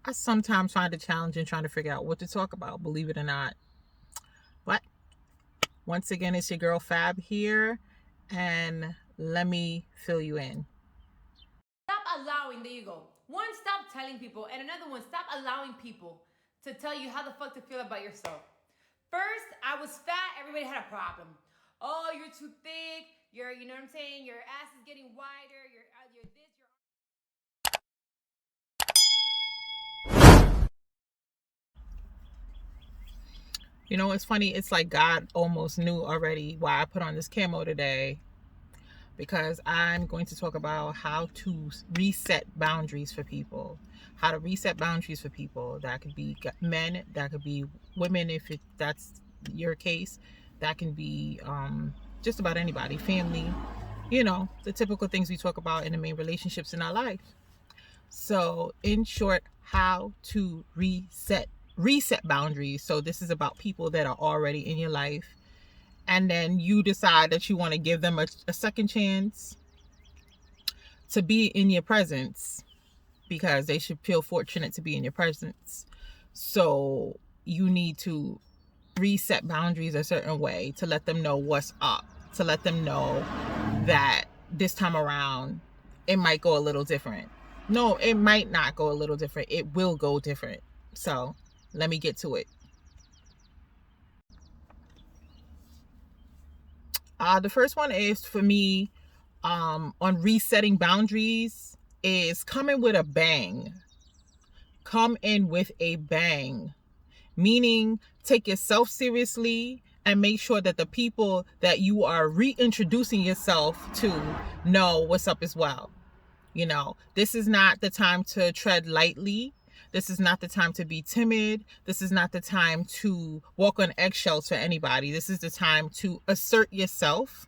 I sometimes find it challenging trying to figure out what to talk about, believe it or not. But once again, it's your girl Fab here, and let me fill you in. Stop allowing, there you go. One, stop telling people, and another one, stop allowing people to tell you how the fuck to feel about yourself. First, I was fat, everybody had a problem. Oh, you're too thick, you know what I'm saying? Your ass is getting wider, you're this, you're. You know what's funny? It's like God almost knew already why I put on this camo today, because I'm going to talk about how to reset boundaries for people. How to reset boundaries for people. That could be men, that could be women if that's your case. That can be just about anybody, family, the typical things we talk about in the main relationships in our life. So, in short, how to reset boundaries. So this is about people that are already in your life, and then you decide that you want to give them a second chance to be in your presence, because they should feel fortunate to be in your presence. So you need to reset boundaries a certain way to let them know what's up, to let them know that this time around it might go a little different. No, it might not go a little different. It will go different. So let me get to it. The first one is for me, on resetting boundaries, is coming with a bang. Come in with a bang, meaning take yourself seriously and make sure that the people that you are reintroducing yourself to know what's up as well. This is not the time to tread lightly. This is not the time to be timid. This is not the time to walk on eggshells for anybody. This is the time to assert yourself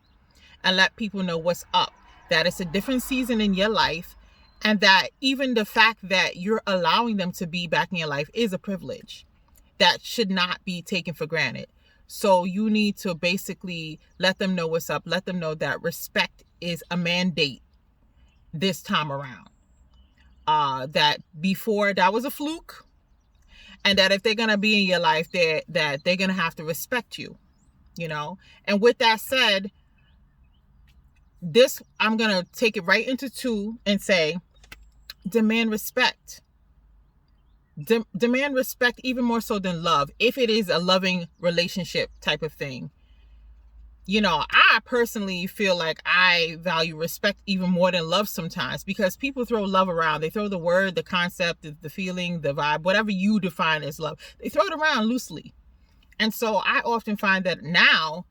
and let people know what's up, that it's a different season in your life, and that even the fact that you're allowing them to be back in your life is a privilege that should not be taken for granted. So you need to basically let them know what's up, let them know that respect is a mandate this time around. That before that was a fluke, and that if they're gonna be in your life, that they're gonna have to respect you. And with that said, this I'm gonna take it right into two and say, demand respect. Demand respect even more so than love, if it is a loving relationship type of thing. I personally feel like I value respect even more than love sometimes, because people throw love around. They throw the word, the concept, the feeling, the vibe, whatever you define as love. They throw it around loosely. And so I often find that now,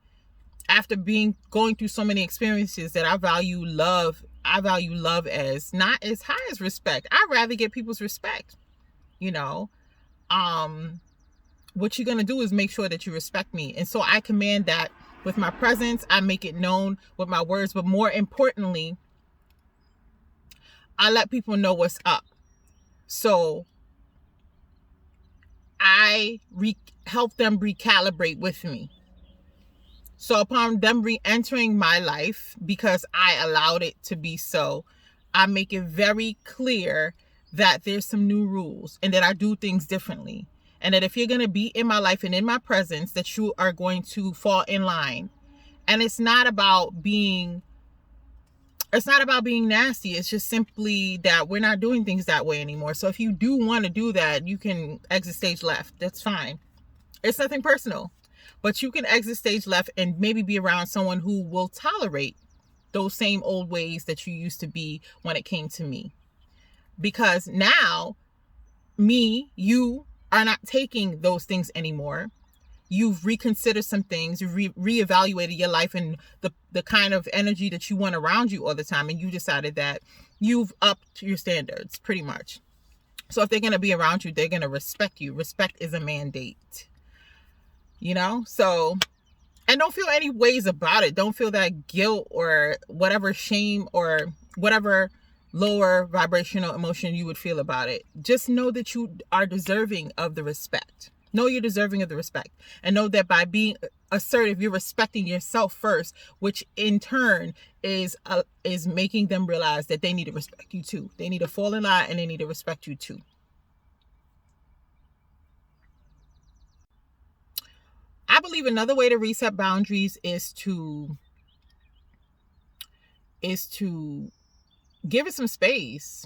after going through so many experiences, that I value love. I value love as not as high as respect. I'd rather get people's respect. What you're going to do is make sure that you respect me. And so I command that with my presence. I make it known with my words, but more importantly, I let people know what's up. So I help them recalibrate with me. So upon them re-entering my life, because I allowed it to be so, I make it very clear that there's some new rules and that I do things differently. And that if you're going to be in my life and in my presence, that you are going to fall in line. And it's not about being nasty. It's just simply that we're not doing things that way anymore. So if you do want to do that, you can exit stage left. That's fine. It's nothing personal. But you can exit stage left and maybe be around someone who will tolerate those same old ways that you used to be when it came to me. Because now, you are not taking those things anymore. You've reconsidered some things. You've reevaluated your life and the kind of energy that you want around you all the time. And you decided that you've upped your standards pretty much. So if they're going to be around you, they're going to respect you. Respect is a mandate. So, and don't feel any ways about it. Don't feel that guilt or whatever shame or whatever lower vibrational emotion you would feel about it. Just know that you are deserving of the respect. Know you're deserving of the respect, and know that by being assertive, you're respecting yourself first, which in turn is making them realize that they need to respect you too. They need to fall in line and they need to respect you too. believe another way to reset boundaries is to give it some space.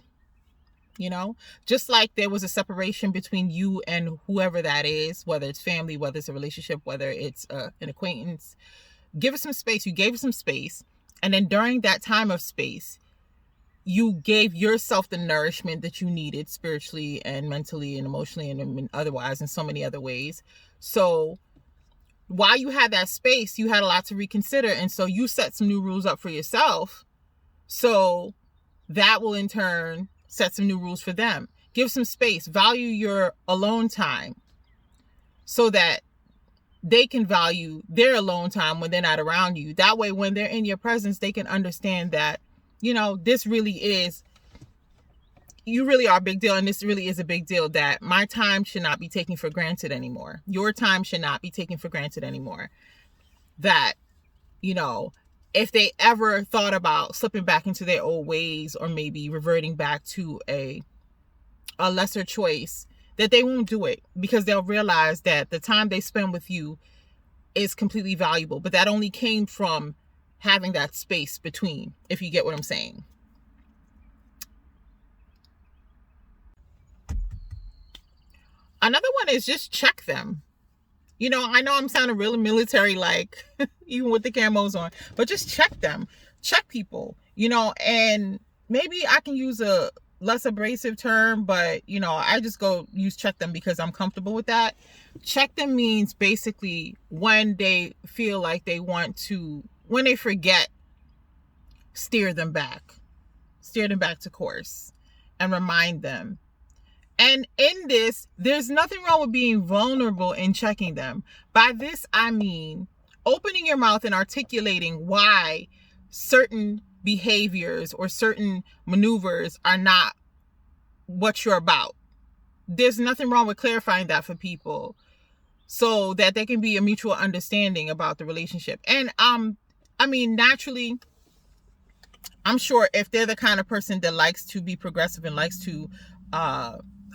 You know, just like there was a separation between you and whoever that is, whether it's family, whether it's a relationship, whether it's an acquaintance, give it some space. You gave it some space. And then during that time of space, you gave yourself the nourishment that you needed spiritually and mentally and emotionally and otherwise in so many other ways. So while you had that space, you had a lot to reconsider. And so you set some new rules up for yourself. So that will in turn set some new rules for them. Give some space. Value your alone time so that they can value their alone time when they're not around you. That way, when they're in your presence, they can understand that, you know, this really is, you really are a big deal. And this really is a big deal, that my time should not be taken for granted anymore. Your time should not be taken for granted anymore. That, you know, if they ever thought about slipping back into their old ways or maybe reverting back to a lesser choice, that they won't do it, because they'll realize that the time they spend with you is completely valuable. But that only came from having that space between, if you get what I'm saying. Another one is just check them. You know, I know I'm sounding really military, like, even with the camos on, but just check them. Check people, you know, and maybe I can use a less abrasive term, but, you know, I just go use check them because I'm comfortable with that. Check them means basically when they feel like they want to, when they forget, steer them back to course and remind them. And in this, there's nothing wrong with being vulnerable and checking them. By this, I mean opening your mouth and articulating why certain behaviors or certain maneuvers are not what you're about. There's nothing wrong with clarifying that for people so that there can be a mutual understanding about the relationship. And I mean, naturally, I'm sure if they're the kind of person that likes to be progressive and likes to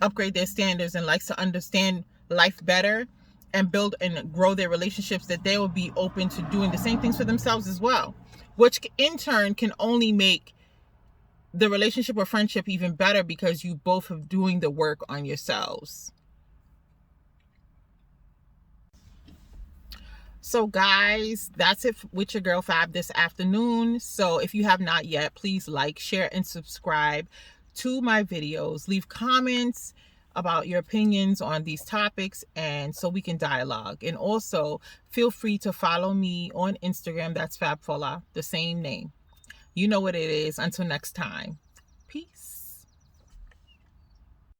upgrade their standards and likes to understand life better and build and grow their relationships, that they will be open to doing the same things for themselves as well, which in turn can only make the relationship or friendship even better, because you both are doing the work on yourselves. So guys, that's it with your girl Fab this afternoon. So if you have not yet, please like, share, and subscribe to my videos. Leave comments about your opinions on these topics, and so we can dialogue. And also feel free to follow me on Instagram. That's Fabfola, the same name. You know what it is. Until next time, peace.